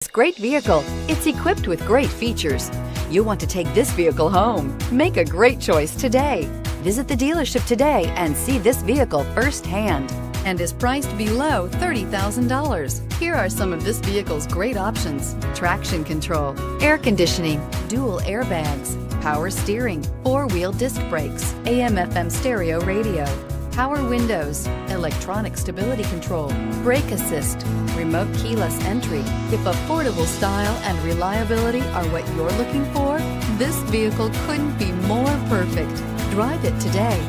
This great vehicle. It's equipped with great features. You want to take this vehicle home. Make a great choice today. Visit the dealership today and see this vehicle firsthand, and is priced below $30,000. Here are some of this vehicle's great options: traction control, air conditioning, dual airbags, power steering, four-wheel disc brakes, AM/FM stereo radio, power windows, electronic stability control, brake assist, remote keyless entry. If affordable style and reliability are what you're looking for, this vehicle couldn't be more perfect. Drive it today.